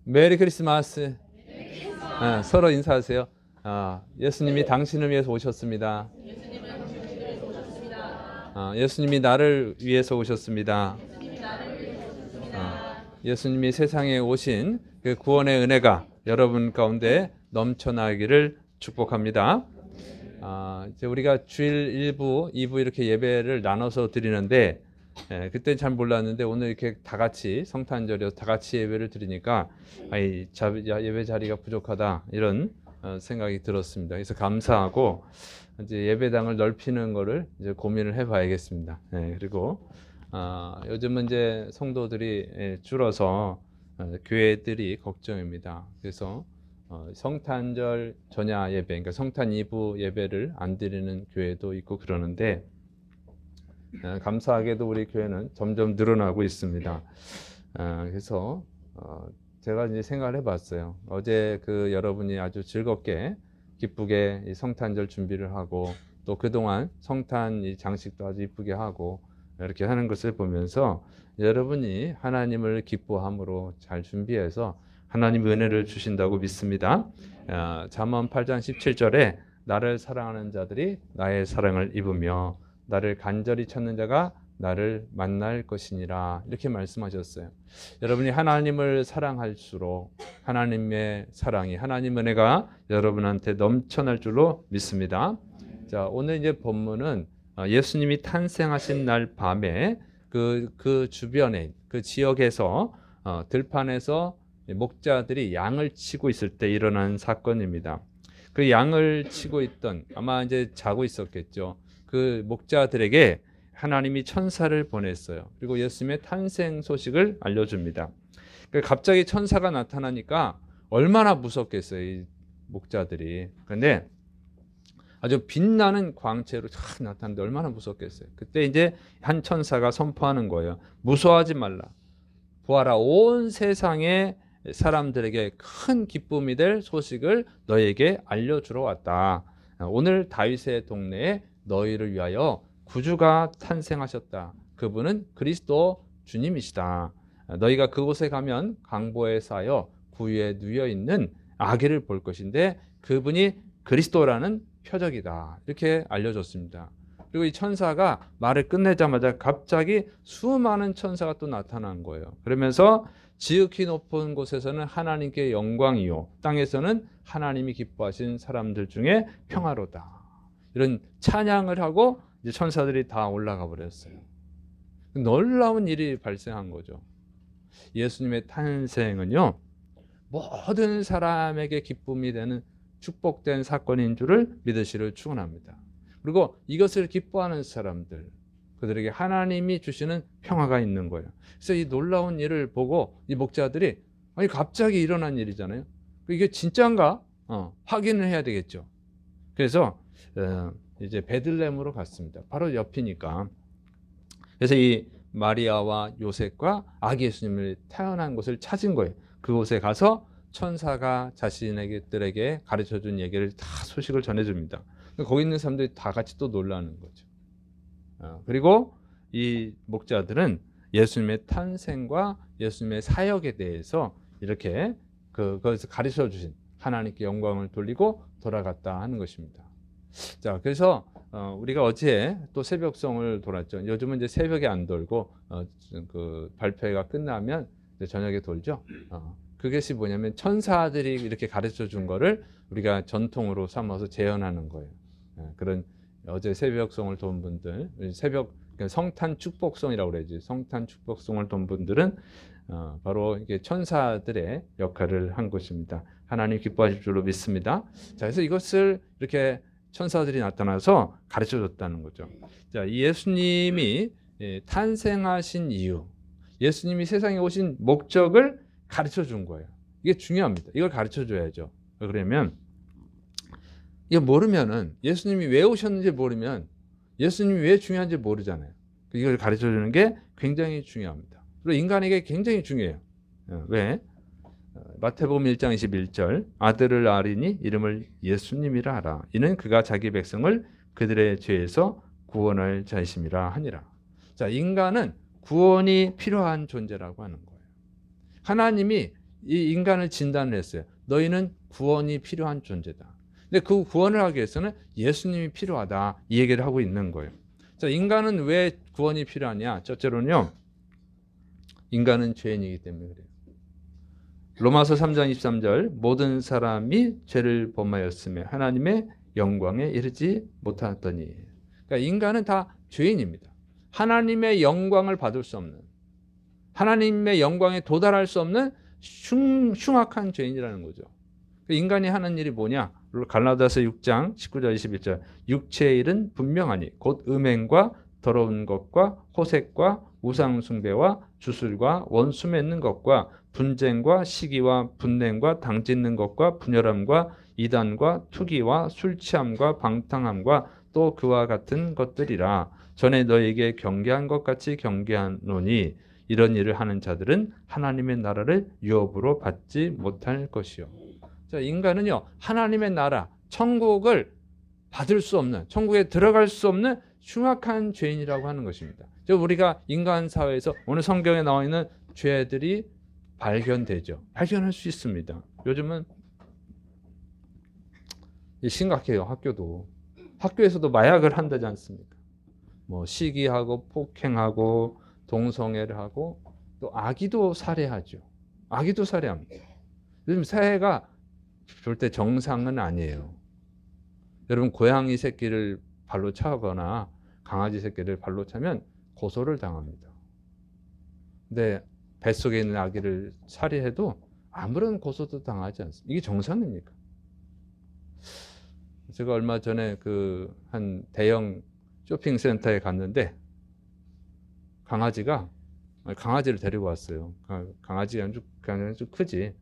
메리 크리스마스. 서로 인사하세요. 예수님이 당신을 위해서 오셨습니다. 예수님이 나를 위해서 오셨습니다. 예수님이 세상에 오신 그 구원의 은혜가 여러분 가운데 넘쳐나기를 축복합니다. 이제 우리가 주일 1부, 2부 이렇게 예배를 나눠서 드리는데, 그때 잘 몰랐는데 오늘 이렇게 다 같이 성탄절이어서 다 같이 예배를 드리니까 예배 자리가 부족하다 이런 생각이 들었습니다. 그래서 감사하고 이제 예배당을 넓히는 거를 이제 고민을 해봐야겠습니다. 그리고 요즘은 이제 성도들이 줄어서 교회들이 걱정입니다. 그래서 성탄절 전야 예배, 그러니까 성탄 2부 예배를 안 드리는 교회도 있고 그러는데, 감사하게도 우리 교회는 점점 늘어나고 있습니다. 그래서 제가 이제 생각을 해봤어요. 어제 여러분이 아주 즐겁게 기쁘게 이 성탄절 준비를 하고 또 그동안 성탄 이 장식도 아주 이쁘게 하고 이렇게 하는 것을 보면서 여러분이 하나님을 기뻐함으로 잘 준비해서 하나님 은혜를 주신다고 믿습니다. 잠언 8장 17절에 나를 사랑하는 자들이 나의 사랑을 입으며 나를 간절히 찾는 자가 나를 만날 것이니라, 이렇게 말씀하셨어요. 여러분이 하나님을 사랑할수록 하나님의 사랑이, 하나님 은혜가 여러분한테 넘쳐날 줄로 믿습니다. 자, 오늘 이제 본문은 예수님이 탄생하신 날 밤에 그 주변에 그 지역에서 들판에서 목자들이 양을 치고 있을 때 일어난 사건입니다. 그 양을 치고 있던, 아마 이제 자고 있었겠죠. 그 목자들에게 하나님이 천사를 보냈어요. 그리고 예수님의 탄생 소식을 알려줍니다. 갑자기 천사가 나타나니까 얼마나 무섭겠어요, 이 목자들이. 그런데 아주 빛나는 광채로 쫙 나타나는데 얼마나 무섭겠어요. 그때 이제 한 천사가 선포하는 거예요. 무서워하지 말라. 보아라, 온 세상의 사람들에게 큰 기쁨이 될 소식을 너에게 알려주러 왔다. 오늘 다윗의 동네에 너희를 위하여 구주가 탄생하셨다. 그분은 그리스도 주님이시다. 너희가 그곳에 가면 강보에 쌓여 구유에 누워 있는 아기를 볼 것인데 그분이 그리스도라는 표적이다. 이렇게 알려줬습니다. 그리고 이 천사가 말을 끝내자마자 갑자기 수많은 천사가 또 나타난 거예요. 그러면서 지극히 높은 곳에서는 하나님께 영광이요, 땅에서는 하나님이 기뻐하신 사람들 중에 평화로다. 이런 찬양을 하고 이제 천사들이 다 올라가 버렸어요. 놀라운 일이 발생한 거죠. 예수님의 탄생은요, 모든 사람에게 기쁨이 되는 축복된 사건인 줄을 믿으시를 축원합니다. 그리고 이것을 기뻐하는 사람들, 그들에게 하나님이 주시는 평화가 있는 거예요. 그래서 이 놀라운 일을 보고 이 목자들이, 아니 갑자기 일어난 일이잖아요. 이게 진짜인가? 확인을 해야 되겠죠. 그래서 이제 베들레헴으로 갔습니다. 바로 옆이니까. 그래서 이 마리아와 요셉과 아기 예수님을 태어난 곳을 찾은 거예요. 그곳에 가서 천사가 자신들에게 가르쳐준 얘기를 다 소식을 전해줍니다. 거기 있는 사람들이 다 같이 또 놀라는 거죠. 그리고 이 목자들은 예수님의 탄생과 예수님의 사역에 대해서 이렇게 그것을 가르쳐 주신 하나님께 영광을 돌리고 돌아갔다 하는 것입니다. 자, 그래서 우리가 어제 또 새벽송을 돌았죠. 요즘은 이제 새벽에 안 돌고 그 발표회가 끝나면 이제 저녁에 돌죠. 그것이 뭐냐면 천사들이 이렇게 가르쳐 준 거를 우리가 전통으로 삼아서 재현하는 거예요. 그런 어제 새벽송을 돈 분들, 성탄 축복송이라고 그러지. 성탄 축복송을 돈 분들은 바로 이게 천사들의 역할을 한 것입니다. 하나님 기뻐하실 줄로 믿습니다. 자, 그래서 이것을 이렇게 천사들이 나타나서 가르쳐 줬다는 거죠. 자, 이 예수님이 탄생하신 이유, 예수님이 세상에 오신 목적을 가르쳐 준 거예요. 이게 중요합니다. 이걸 가르쳐 줘야죠. 그러면 이거 모르면은, 예수님이 왜 오셨는지 모르면 예수님이 왜 중요한지 모르잖아요. 이걸 가르쳐 주는 게 굉장히 중요합니다. 그리고 인간에게 굉장히 중요해요. 왜? 마태복음 1장 21절, 아들을 낳으리니 이름을 예수님이라 하라. 이는 그가 자기 백성을 그들의 죄에서 구원할 자이심이라 하니라. 자, 인간은 구원이 필요한 존재라고 하는 거예요. 하나님이 이 인간을 진단을 했어요. 너희는 구원이 필요한 존재다. 근데 그 구원을 하기 위해서는 예수님이 필요하다. 이 얘기를 하고 있는 거예요. 자, 인간은 왜 구원이 필요하냐? 첫째로는요. 인간은 죄인이기 때문에 그래요. 로마서 3장 23절 모든 사람이 죄를 범하였으며 하나님의 영광에 이르지 못하더니. 그러니까 인간은 다 죄인입니다. 하나님의 영광을 받을 수 없는, 하나님의 영광에 도달할 수 없는 흉악한 죄인이라는 거죠. 인간이 하는 일이 뭐냐? 갈라디아서 6장 19절 21절 육체의 일은 분명하니 곧 음행과 더러운 것과 호색과 우상숭배와 주술과 원수 맺는 것과 분쟁과 시기와 분냄과 당짓는 것과 분열함과 이단과 투기와 술취함과 방탕함과 또 그와 같은 것들이라. 전에 너에게 경계한 것 같이 경계하노니 이런 일을 하는 자들은 하나님의 나라를 유업으로 받지 못할 것이요. 자, 인간은요 하나님의 나라 천국을 받을 수 없는, 천국에 들어갈 수 없는 흉악한 죄인이라고 하는 것입니다. 우리가 인간 사회에서 오늘 성경에 나와 있는 죄들이 발견되죠. 발견할 수 있습니다. 요즘은 심각해요. 학교에서도 마약을 한다지 않습니까? 뭐 시기하고 폭행하고 동성애를 하고 또 아기도 살해하죠. 아기도 살해합니다. 요즘 사회가 절대 정상은 아니에요. 여러분 고양이 새끼를 발로 차거나 강아지 새끼를 발로 차면 고소를 당합니다. 근데 뱃속에 있는 아기를 살해해도 아무런 고소도 당하지 않습니다. 이게 정상입니까? 제가 얼마 전에 한 대형 쇼핑센터에 갔는데 강아지를 데리고 왔어요. 강아지가 좀 크지.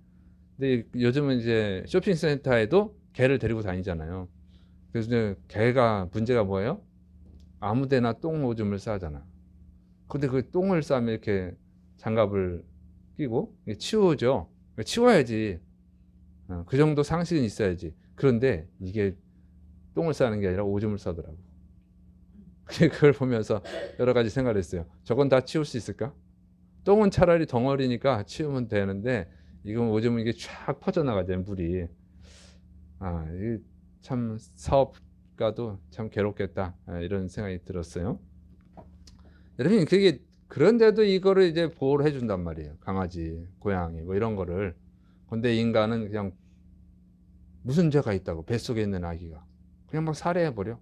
근데 요즘은 이제 쇼핑센터에도 개를 데리고 다니잖아요. 그래서 이제 개가 문제가 뭐예요? 아무데나 똥 오줌을 싸잖아. 근데 그 똥을 싸면 이렇게 장갑을 끼고 치우죠. 치워야지. 그 정도 상식은 있어야지. 그런데 이게 똥을 싸는 게 아니라 오줌을 싸더라고. 그걸 보면서 여러 가지 생각을 했어요. 저건 다 치울 수 있을까? 똥은 차라리 덩어리니까 치우면 되는데 이건 오줌은 이게 쫙 퍼져나가잖아요, 물이. 이게 참 사업가도 참 괴롭겠다. 이런 생각이 들었어요. 여러분, 그런데도 이거를 이제 보호를 해준단 말이에요. 강아지, 고양이, 뭐 이런 거를. 근데 인간은 그냥 무슨 죄가 있다고, 뱃속에 있는 아기가. 그냥 막 살해해버려.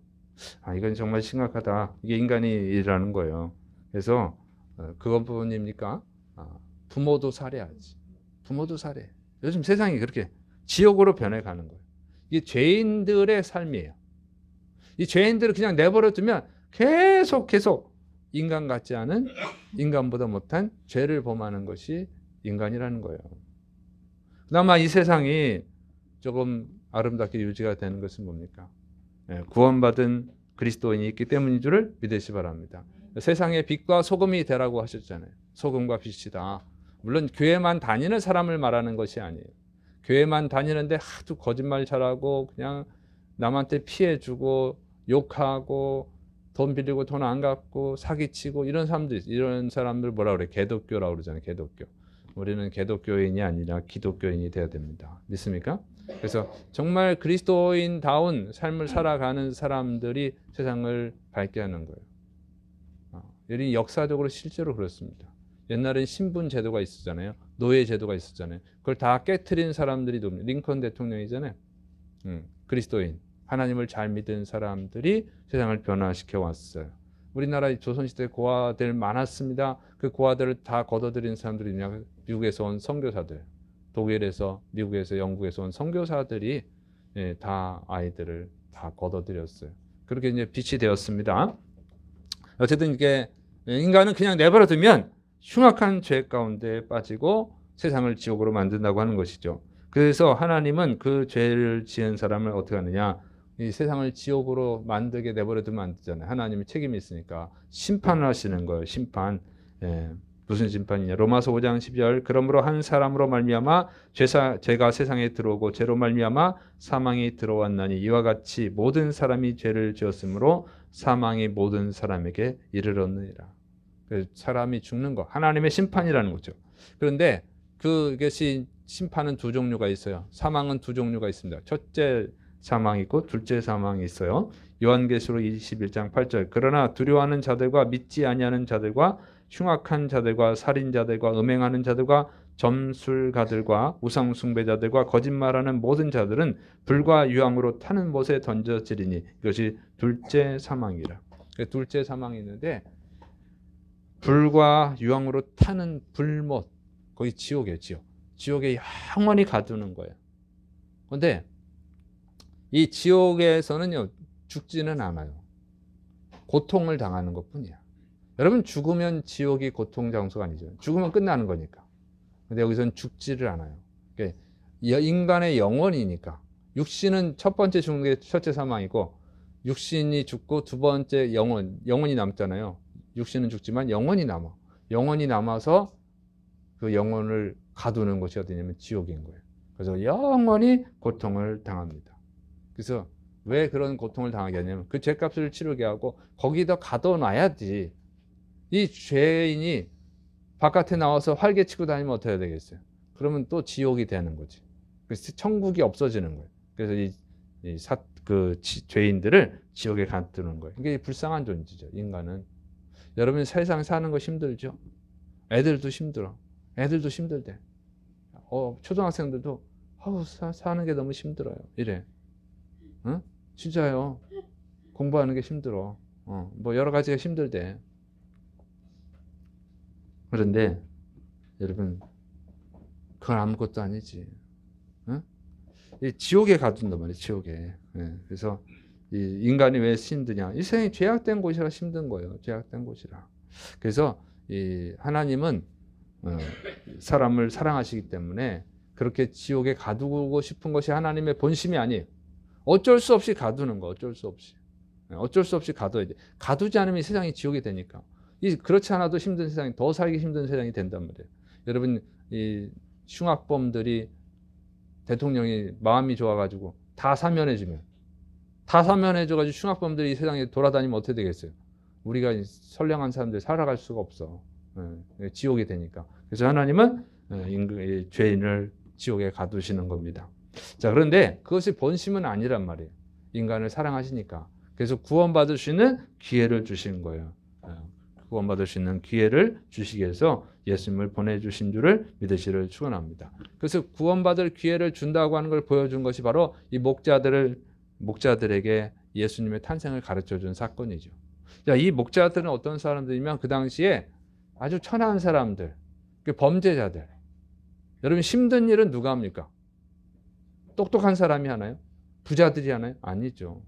이건 정말 심각하다. 이게 인간이 일하는 거예요. 그래서, 그것뿐입니까? 부모도 살해하지. 부모도 살해. 요즘 세상이 그렇게 지옥으로 변해가는 거예요. 이게 죄인들의 삶이에요. 이 죄인들을 그냥 내버려 두면 계속 인간 같지 않은, 인간보다 못한 죄를 범하는 것이 인간이라는 거예요. 그나마 이 세상이 조금 아름답게 유지가 되는 것은 뭡니까? 구원받은 그리스도인이 있기 때문인 줄을 믿으시 바랍니다. 세상의 빛과 소금이 되라고 하셨잖아요. 소금과 빛이다. 물론 교회만 다니는 사람을 말하는 것이 아니에요. 교회만 다니는데 하도 거짓말 잘하고 그냥 남한테 피해주고 욕하고 돈 빌리고 돈 안 갚고 사기치고 이런 사람들 뭐라 그래? 개독교라고 그러잖아요. 개독교. 우리는 개독교인이 아니라 기독교인이 되어야 됩니다. 믿습니까? 그래서 정말 그리스도인다운 삶을 살아가는 사람들이 세상을 밝게 하는 거예요. 여기 역사적으로 실제로 그렇습니다. 옛날엔 신분 제도가 있었잖아요. 노예 제도가 있었잖아요. 그걸 다 깨트린 사람들이 누굽니까? 링컨 대통령이잖아요. 그리스도인, 하나님을 잘 믿은 사람들이 세상을 변화시켜 왔어요. 우리나라 조선시대 고아들 많았습니다. 그 고아들을 다 걷어들인 사람들이 미국에서 온 선교사들, 독일에서, 미국에서, 영국에서 온 선교사들이 다 아이들을 다 걷어들였어요. 그렇게 이제 빛이 되었습니다. 어쨌든 이게 인간은 그냥 내버려 두면 흉악한 죄 가운데 빠지고 세상을 지옥으로 만든다고 하는 것이죠. 그래서 하나님은 그 죄를 지은 사람을 어떻게 하느냐? 이 세상을 지옥으로 만들게 내버려 두면 안 되잖아요. 하나님이 책임이 있으니까 심판을 하시는 거예요. 심판. 무슨 심판이냐? 로마서 5장 10절. 그러므로 한 사람으로 말미암아 죄가 세상에 들어오고 죄로 말미암아 사망이 들어왔나니 이와 같이 모든 사람이 죄를 지었으므로 사망이 모든 사람에게 이르렀느니라. 사람이 죽는 거 하나님의 심판이라는 거죠. 그런데 그것이 심판은 두 종류가 있어요. 사망은 두 종류가 있습니다. 첫째 사망이 있고 둘째 사망이 있어요. 요한계시록 21장 8절. 그러나 두려워하는 자들과 믿지 아니하는 자들과 흉악한 자들과 살인자들과 음행하는 자들과 점술가들과 우상숭배자들과 거짓말하는 모든 자들은 불과 유황으로 타는 못에 던져지리니 이것이 둘째 사망이라. 둘째 사망이 있는데 불과 유황으로 타는 불못, 거기 지옥이에요. 지옥에 영원히 가두는 거예요. 그런데 이 지옥에서는요, 죽지는 않아요. 고통을 당하는 것뿐이야. 여러분, 죽으면 지옥이 고통 장소가 아니죠. 죽으면 끝나는 거니까. 근데 여기서는 죽지를 않아요. 인간의 영혼이니까. 육신은 첫 번째 죽는 게 첫째 사망이고, 육신이 죽고 두 번째 영혼이 남잖아요. 육신은 죽지만 영혼이 남아. 영혼이 남아서 그 영혼을 가두는 곳이 어디냐면 지옥인 거예요. 그래서 영원히 고통을 당합니다. 그래서 왜 그런 고통을 당하게 하냐면 그 죄값을 치르게 하고 거기다 가둬놔야지. 이 죄인이 바깥에 나와서 활개치고 다니면 어떻게 해야 되겠어요? 그러면 또 지옥이 되는 거지. 그래서 천국이 없어지는 거예요. 그래서 죄인들을 지옥에 가두는 거예요. 이게 불쌍한 존재죠. 인간은. 여러분 세상 사는 거 힘들죠? 애들도 힘들어. 애들도 힘들대. 초등학생들도 사는 게 너무 힘들어요. 이래. 응? 진짜요. 공부하는 게 힘들어. 뭐 여러 가지가 힘들대. 그런데 여러분 그건 아무것도 아니지. 응? 이 지옥에 가둔단 말이에요. 지옥에. 네. 그래서 이 인간이 왜 힘드냐? 이 세상이 죄악된 곳이라 힘든 거예요. 죄악된 곳이라. 그래서 이 하나님은 사람을 사랑하시기 때문에 그렇게 지옥에 가두고 싶은 것이 하나님의 본심이 아니에요. 어쩔 수 없이 가두는 거. 어쩔 수 없이 가둬야 돼. 가두지 않으면 이 세상이 지옥이 되니까. 그렇지 않아도 힘든 세상이, 더 살기 힘든 세상이 된단 말이에요. 여러분, 이 흉악범들이 대통령이 마음이 좋아가지고 다 사면해줘가지고 흉악범들이 이 세상에 돌아다니면 어떻게 되겠어요? 우리가 선량한 사람들이 살아갈 수가 없어. 지옥이 되니까. 그래서 하나님은 죄인을 지옥에 가두시는 겁니다. 자, 그런데 그것이 본심은 아니란 말이에요. 인간을 사랑하시니까. 그래서 구원받을 수 있는 기회를 주신 거예요. 구원받을 수 있는 기회를 주시기 위해서 예수님을 보내주신 줄을 믿으시를 축원합니다. 그래서 구원받을 기회를 준다고 하는 걸 보여준 것이 바로 이 목자들에게 예수님의 탄생을 가르쳐준 사건이죠. 자, 이 목자들은 어떤 사람들이면 그 당시에 아주 천한 사람들, 범죄자들. 여러분 힘든 일은 누가 합니까? 똑똑한 사람이 하나요? 부자들이 하나요? 아니죠.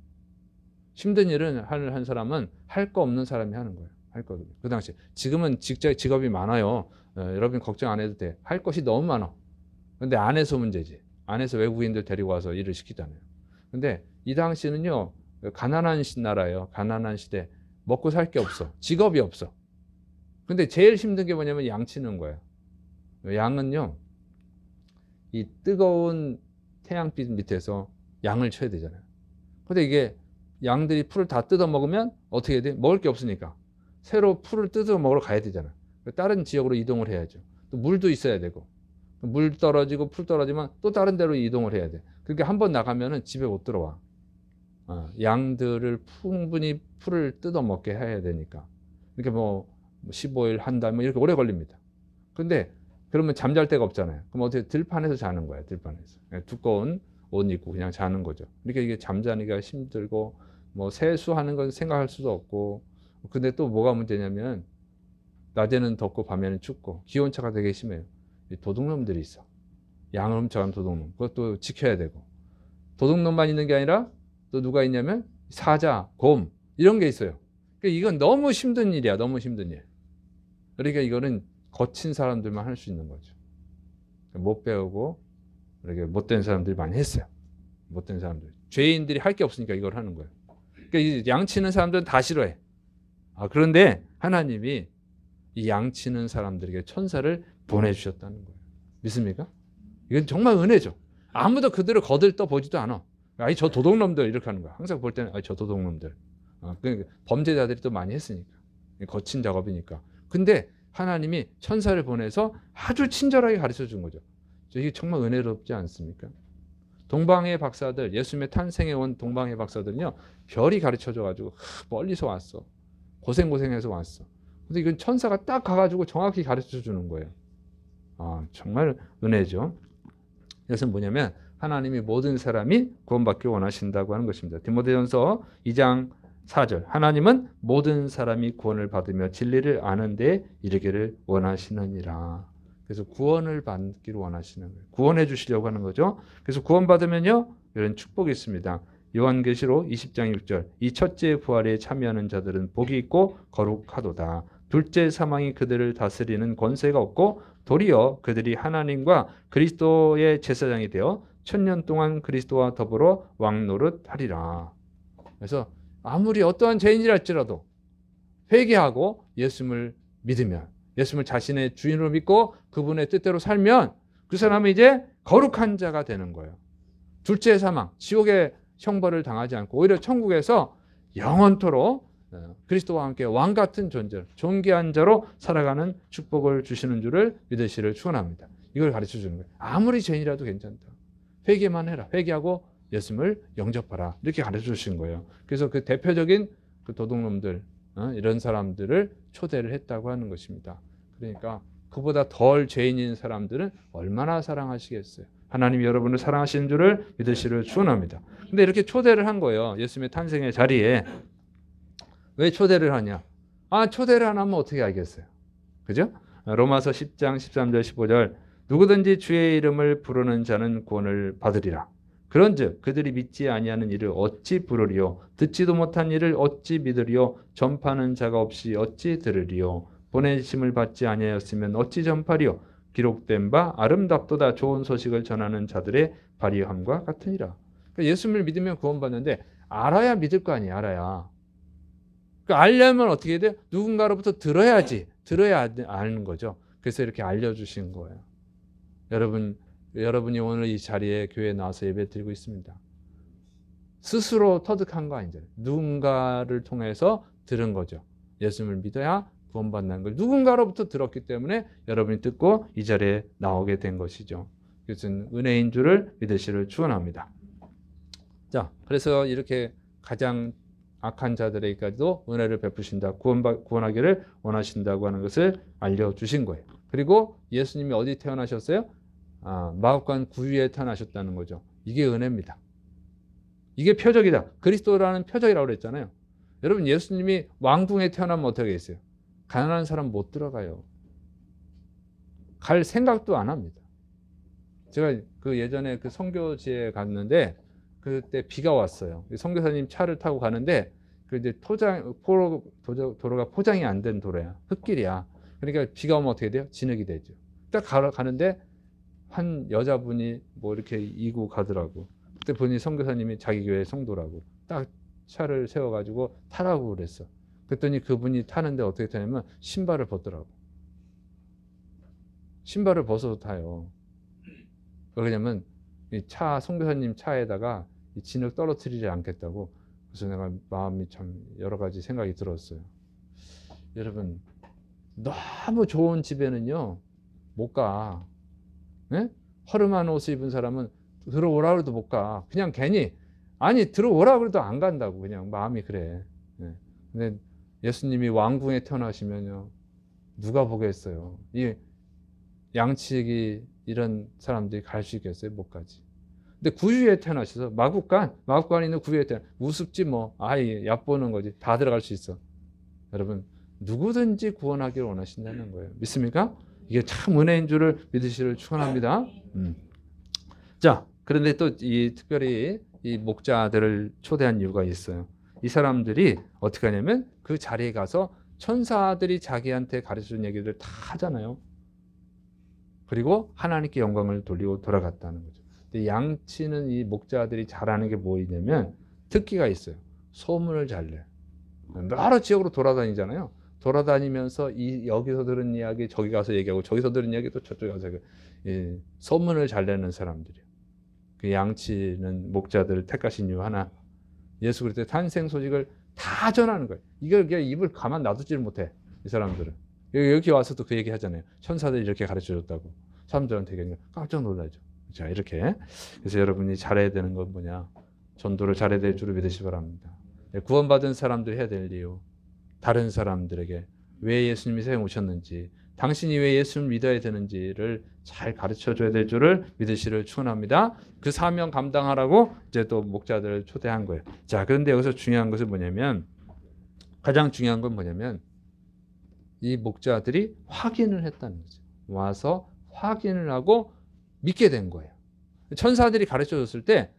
힘든 일은 한 사람은 할 거 없는 사람이 하는 거예요. 할 거. 그 당시. 지금은 직업이 많아요. 여러분 걱정 안 해도 돼. 할 것이 너무 많아. 근데 안에서 문제지. 안에서 외국인들 데리고 와서 일을 시키잖아요. 근데 이 당시는요, 가난한 나라예요. 가난한 시대. 먹고 살 게 없어. 직업이 없어. 근데 제일 힘든 게 뭐냐면 양 치는 거예요. 양은요, 이 뜨거운 태양빛 밑에서 양을 쳐야 되잖아요. 근데 이게 양들이 풀을 다 뜯어 먹으면 어떻게 해야 돼? 먹을 게 없으니까. 새로 풀을 뜯어 먹으러 가야 되잖아. 다른 지역으로 이동을 해야죠. 또 물도 있어야 되고. 물 떨어지고 풀 떨어지면 또 다른 데로 이동을 해야 돼. 그러니까 한번 나가면은 집에 못 들어와. 양들을 충분히 풀을 뜯어 먹게 해야 되니까. 이렇게 뭐 15일 한 달 뭐 이렇게 오래 걸립니다. 근데 그러면 잠잘 데가 없잖아요. 그럼 어떻게 들판에서 자는 거야, 들판에서. 두꺼운 옷 입고 그냥 자는 거죠. 그러니까 이게 잠자기가 힘들고 뭐 세수하는 건 생각할 수도 없고. 근데 또 뭐가 문제냐면 낮에는 덥고 밤에는 춥고 기온차가 되게 심해요. 도둑놈들이 있어. 양을 훔쳐간 도둑놈. 그것도 지켜야 되고. 도둑놈만 있는 게 아니라 또 누가 있냐면 사자, 곰 이런 게 있어요. 그러니까 이건 너무 힘든 일이야. 너무 힘든 일. 그러니까 이거는 거친 사람들만 할 수 있는 거죠. 못 배우고 이렇게 못된 사람들이 많이 했어요. 못된 사람들. 죄인들이 할 게 없으니까 이걸 하는 거예요. 그러니까 양치는 사람들은 다 싫어해. 그런데 하나님이 이 양치는 사람들에게 천사를 보내주셨다는 거예요. 믿습니까? 이건 정말 은혜죠. 아무도 그들을 거들떠 보지도 않아. 아이 저 도둑놈들 이렇게 하는 거야. 항상 볼 때는 아이 저 도둑놈들. 그러니까 범죄자들이 또 많이 했으니까. 거친 작업이니까. 근데 하나님이 천사를 보내서 아주 친절하게 가르쳐 준 거죠. 이게 정말 은혜롭지 않습니까? 동방의 박사들, 예수님의 탄생에 온 동방의 박사들은요, 별이 가르쳐줘가지고 멀리서 왔어. 고생해서 왔어. 근데 이건 천사가 딱 가가지고 정확히 가르쳐주는 거예요. 아, 정말 은혜죠. 이것은 뭐냐면 하나님이 모든 사람이 구원받기 원하신다고 하는 것입니다. 디모데전서 2장 4절, 하나님은 모든 사람이 구원을 받으며 진리를 아는 데 이르기를 원하시느니라. 그래서 구원을 받기를 원하시는 거예요. 구원해 주시려고 하는 거죠. 그래서 구원받으면요, 이런 축복이 있습니다. 요한계시록 20장 6절, 이 첫째 부활에 참여하는 자들은 복이 있고 거룩하도다. 둘째 사망이 그들을 다스리는 권세가 없고 도리어 그들이 하나님과 그리스도의 제사장이 되어 1000년 동안 그리스도와 더불어 왕노릇하리라. 그래서 아무리 어떠한 죄인이라 할지라도 회개하고 예수님을 믿으면, 예수님을 자신의 주인으로 믿고 그분의 뜻대로 살면 그 사람은 이제 거룩한 자가 되는 거예요. 둘째 사망, 지옥의 형벌을 당하지 않고 오히려 천국에서 영원토록 그리스도와 함께 왕 같은 존재, 존귀한 자로 살아가는 축복을 주시는 줄을 믿으시를 축원합니다. 이걸 가르쳐 주는 거예요. 아무리 죄인이라도 괜찮다. 회개만 해라. 회개하고 예수님을 영접하라. 이렇게 가르쳐 주신 거예요. 그래서 그 대표적인 그 도둑놈들, 이런 사람들을 초대를 했다고 하는 것입니다. 그러니까 그보다 덜 죄인인 사람들은 얼마나 사랑하시겠어요. 하나님이 여러분을 사랑하시는 줄을 믿으시를 축원합니다. 근데 이렇게 초대를 한 거예요. 예수님의 탄생의 자리에. 왜 초대를 하냐? 초대를 안 하면 어떻게 알겠어요? 그죠? 로마서 10장 13절 15절, 누구든지 주의 이름을 부르는 자는 구원을 받으리라. 그런즉 그들이 믿지 아니하는 일을 어찌 부르리요? 듣지도 못한 일을 어찌 믿으리요? 전파하는 자가 없이 어찌 들으리요? 보내심을 받지 아니하였으면 어찌 전파리요? 기록된 바 아름답도다 좋은 소식을 전하는 자들의 발휘함과 같으니라. 그러니까 예수님을 믿으면 구원받는데 알아야 믿을 거 아니에요. 알아야. 그러니까 알려면 어떻게 해야 돼요? 누군가로부터 들어야지. 들어야 아는 거죠. 그래서 이렇게 알려주신 거예요. 여러분이 오늘 이 자리에 교회에 나와서 예배 드리고 있습니다. 스스로 터득한 거 아니잖아요. 누군가를 통해서 들은 거죠. 예수님을 믿어야 구원받는 걸 누군가로부터 들었기 때문에 여러분이 듣고 이 자리에 나오게 된 것이죠. 그것은 은혜인 줄을 믿으시를 축원합니다. 자, 그래서 이렇게 가장 악한 자들에게까지도 은혜를 베푸신다. 구원하기를 원하신다고 하는 것을 알려주신 거예요. 그리고 예수님이 어디 태어나셨어요? 마국간 구유에 태어나셨다는 거죠. 이게 은혜입니다. 이게 표적이다. 그리스도라는 표적이라고 그랬잖아요. 여러분, 예수님이 왕궁에 태어나면 어떻게 했어요? 가난한 사람 못 들어가요. 갈 생각도 안 합니다. 제가 그 예전에 그 선교지에 갔는데 그때 비가 왔어요. 선교사님 차를 타고 가는데 그 이제 도로가 포장이 안 된 도로야. 흙길이야. 그러니까 비가 오면 어떻게 돼요? 진흙이 되죠. 딱 가는데 한 여자분이 뭐 이렇게 이고 가더라고. 그때 보니 선교사님이 자기 교회 성도라고. 딱 차를 세워가지고 타라고 그랬어. 그랬더니 그분이 타는데 어떻게 타냐면 신발을 벗더라고. 신발을 벗어도 타요. 왜냐면 이 선교사님 차에다가 이 진흙 떨어뜨리지 않겠다고. 그래서 내가 마음이 참 여러 가지 생각이 들었어요. 여러분, 너무 좋은 집에는요 못 가. 네? 허름한 옷을 입은 사람은 들어오라 그래도 못 가. 그냥 괜히 들어오라 그래도 안 간다고. 그냥 마음이 그래. 네. 근데 예수님이 왕궁에 태어나시면요 누가 보겠어요. 이 양치기 이런 사람들이 갈 수 있겠어요? 못 가지. 근데 구유에 태어나셔서 마국간에 있는 구유에 태어나 우습지 뭐 얕보는 거지. 다 들어갈 수 있어. 여러분, 누구든지 구원하기를 원하신다는 거예요. 믿습니까? 이게 참 은혜인 줄을 믿으시를 축원합니다. 자, 그런데 또 특별히 이 목자들을 초대한 이유가 있어요. 이 사람들이 어떻게 하냐면 그 자리에 가서 천사들이 자기한테 가르쳐준 얘기를 다 하잖아요. 그리고 하나님께 영광을 돌리고 돌아갔다는 거죠. 근데 양치는 이 목자들이 잘하는 게 뭐냐면 특기가 있어요. 소문을 잘 내. 여러 지역으로 돌아다니잖아요. 돌아다니면서 여기서 들은 이야기 저기 가서 얘기하고 저기서 들은 이야기 또 저쪽에 가서 소문을 잘 내는 사람들이에요. 그 양치는 목자들을 택하신 이유 하나, 예수 그리스도의 탄생 소식을 다 전하는 거예요. 이걸 그냥 입을 가만 놔두지를 못해. 이 사람들은. 여기 와서도 그 얘기 하잖아요. 천사들이 이렇게 가르쳐줬다고. 사람들한테 얘기하니까 깜짝 놀라죠. 자, 이렇게. 그래서 여러분이 잘해야 되는 건 뭐냐? 전도를 잘해야 될 줄을 믿으시기 바랍니다. 구원받은 사람들이 해야 될 이유, 다른 사람들에게 왜 예수님이 세상에 오셨는지, 당신이 왜 예수님을 믿어야 되는지를 잘 가르쳐줘야 될 줄을 믿으시기를 축원합니다. 그 사명 감당하라고 이제 또 목자들을 초대한 거예요. 자, 그런데 여기서 중요한 것은 뭐냐면, 가장 중요한 건 뭐냐면 이 목자들이 확인을 했다는 거죠. 와서 확인을 하고 믿게 된 거예요. 천사들이 가르쳐줬을 때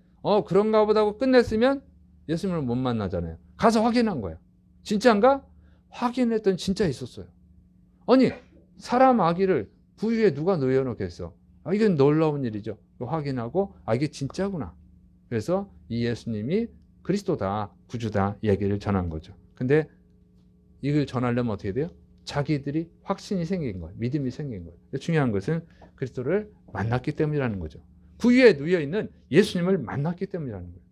그런가 보다 하고 끝냈으면 예수님을 못 만나잖아요. 가서 확인한 거예요. 진짜인가? 확인했더니 진짜 있었어요. 아니, 사람 아기를 부유에 누가 놓여놓겠어? 이건 놀라운 일이죠. 확인하고 이게 진짜구나. 그래서 이 예수님이 그리스도다, 구주다 얘기를 전한 거죠. 근데 이걸 전하려면 어떻게 돼요? 자기들이 확신이 생긴 거예요. 믿음이 생긴 거예요. 중요한 것은 그리스도를 만났기 때문이라는 거죠. 부유에 누워있는 예수님을 만났기 때문이라는 거예요.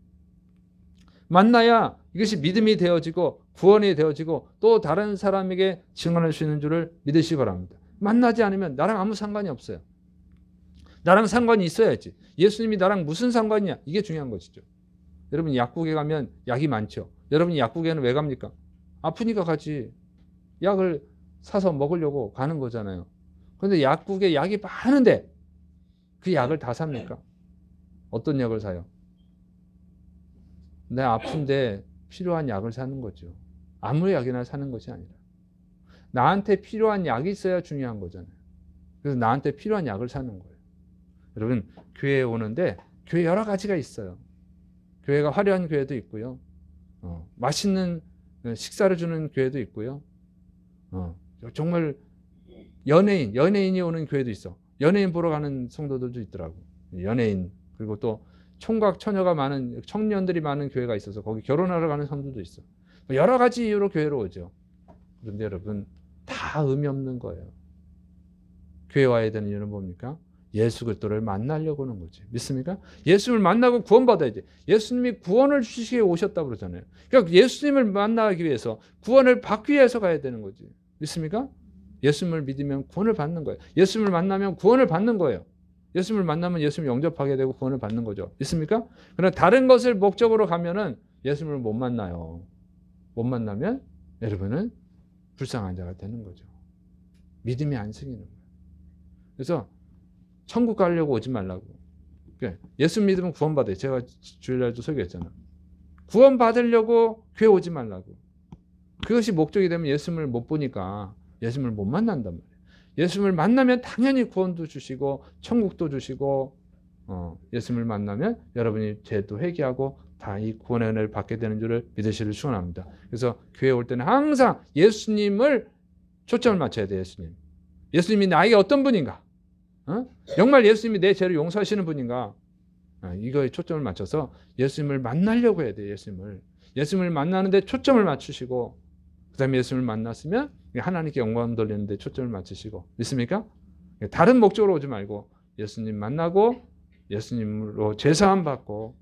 만나야 이것이 믿음이 되어지고 구원이 되어지고 또 다른 사람에게 증언할 수 있는 줄을 믿으시기 바랍니다. 만나지 않으면 나랑 아무 상관이 없어요. 나랑 상관이 있어야지. 예수님이 나랑 무슨 상관이냐? 이게 중요한 것이죠. 여러분 약국에 가면 약이 많죠. 여러분이 약국에는 왜 갑니까? 아프니까 가지. 약을 사서 먹으려고 가는 거잖아요. 그런데 약국에 약이 많은데 그 약을 다 삽니까? 어떤 약을 사요? 내 아픈데 필요한 약을 사는 거죠. 아무 약이나 사는 것이 아니라 나한테 필요한 약이 있어야 중요한 거잖아요. 그래서 나한테 필요한 약을 사는 거예요. 여러분 교회에 오는데 교회 여러 가지가 있어요. 교회가 화려한 교회도 있고요. 맛있는 식사를 주는 교회도 있고요. 정말 연예인이 오는 교회도 있어. 연예인 보러 가는 성도들도 있더라고. 연예인. 그리고 또 총각 처녀가 많은 청년들이 많은 교회가 있어서 거기 결혼하러 가는 성도도 있어. 여러 가지 이유로 교회로 오죠. 그런데 여러분 다 의미 없는 거예요. 교회 와야 되는 이유는 뭡니까? 예수 그리스도를 만나려고 하는 거지. 믿습니까? 예수님을 만나고 구원받아야지. 예수님이 구원을 주시기 위해 오셨다고 그러잖아요. 그러니까 예수님을 만나기 위해서 구원을 받기 위해서 가야 되는 거지. 믿습니까? 예수님을 믿으면 구원을 받는 거예요. 예수님을 만나면 구원을 받는 거예요. 예수님을 만나면 예수님을 영접하게 되고 구원을 받는 거죠. 믿습니까? 그러나 다른 것을 목적으로 가면은 예수님을 못 만나요. 못 만나면 여러분은 불쌍한 자가 되는 거죠. 믿음이 안 생기는 거예요. 그래서 천국 가려고 오지 말라고. 예수 믿으면 구원받아요. 제가 주일날도 설교했잖아. 구원받으려고 교회 오지 말라고. 그것이 목적이 되면 예수님을 못 보니까 예수님을 못 만난단 말이에요. 예수님을 만나면 당연히 구원도 주시고 천국도 주시고 예수님을 만나면 여러분이 죄도 회개하고 다 이 구원의 은혜를 받게 되는 줄을 믿으시기를 축원합니다. 그래서 교회 올 때는 항상 예수님을 초점을 맞춰야 돼요. 예수님이 나에게 어떤 분인가? 정말 예수님이 내 죄를 용서하시는 분인가? 이거에 초점을 맞춰서 예수님을 만나려고 해야 돼요. 예수님을 만나는데 초점을 맞추시고 그 다음에 예수님을 만났으면 하나님께 영광 돌리는데 초점을 맞추시고 믿습니까? 다른 목적으로 오지 말고 예수님 만나고 예수님으로 죄사함 받고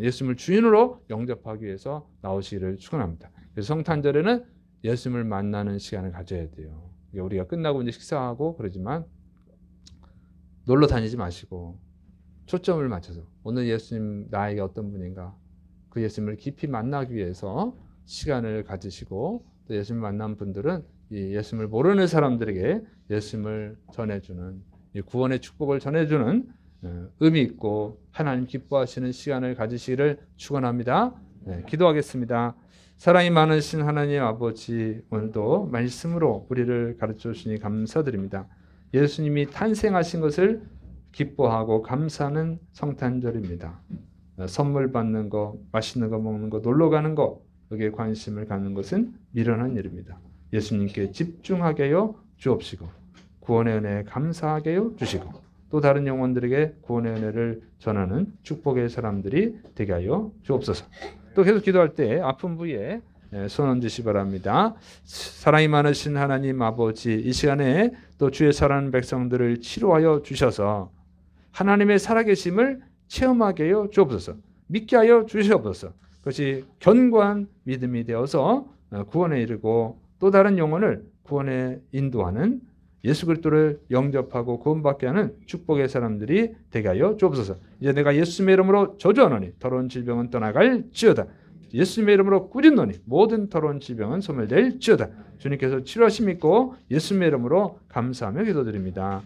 예수님을 주인으로 영접하기 위해서 나오시기를 축원합니다. 그래서 성탄절에는 예수님을 만나는 시간을 가져야 돼요. 우리가 끝나고 이제 식사하고 그러지만 놀러 다니지 마시고 초점을 맞춰서 오늘 예수님 나에게 어떤 분인가 그 예수님을 깊이 만나기 위해서 시간을 가지시고 또 예수님 만난 분들은 이 예수님을 모르는 사람들에게 예수님을 전해주는 이 구원의 축복을 전해주는 의미 있고 하나님 기뻐하시는 시간을 가지시기를 축원합니다. 기도하겠습니다. 사랑이 많으신 하나님 아버지 오늘도 말씀으로 우리를 가르쳐 주시니 감사드립니다. 예수님이 탄생하신 것을 기뻐하고 감사하는 성탄절입니다. 선물 받는 거, 맛있는 거 먹는 거, 놀러 가는 거 여기에 관심을 갖는 것은 미련한 일입니다. 예수님께 집중하게 하여 주옵시고 구원의 은혜에 감사하게 하여 주시고 또 다른 영혼들에게 구원의 은혜를 전하는 축복의 사람들이 되게 하여 주옵소서. 또 계속 기도할 때 아픈 부위에 손 얹으시 바랍니다. 사랑이 많으신 하나님 아버지 이 시간에 또 주의 사랑하는 백성들을 치료하여 주셔서 하나님의 살아계심을 체험하게 하여 주옵소서. 믿게 하여 주시옵소서. 그것이 견고한 믿음이 되어서 구원에 이르고 또 다른 영혼을 구원에 인도하는 예수 그리스도를 영접하고 구원받게 하는 축복의 사람들이 되게 하여 주옵소서. 이제 내가 예수님의 이름으로 저주하노니 더러운 질병은 떠나갈지어다. 예수님의 이름으로 꾸짖노니 모든 더러운 질병은 소멸될지어다. 주님께서 치료하심 있고 예수님의 이름으로 감사하며 기도드립니다.